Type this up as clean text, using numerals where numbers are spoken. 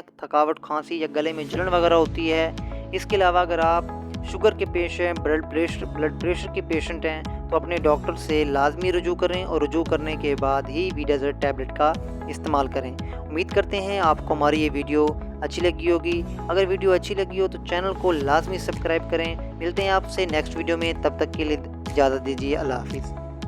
थकावट, खांसी या गले में जलन वगैरह होती है। इसके अलावा अगर आप शुगर के पेशेंट, ब्लड प्रेशर के पेशेंट हैं तो अपने डॉक्टर से लाजमी रुजू करें और रुजू करने के बाद ही वीडाज़र टैबलेट का इस्तेमाल करें। उम्मीद करते हैं आपको हमारी ये वीडियो अच्छी लगी होगी। अगर वीडियो अच्छी लगी हो तो चैनल को लाजमी सब्सक्राइब करें। मिलते हैं आपसे नेक्स्ट वीडियो में, तब तक के लिए इजाज़त दीजिए। अल्लाह हाफिज़।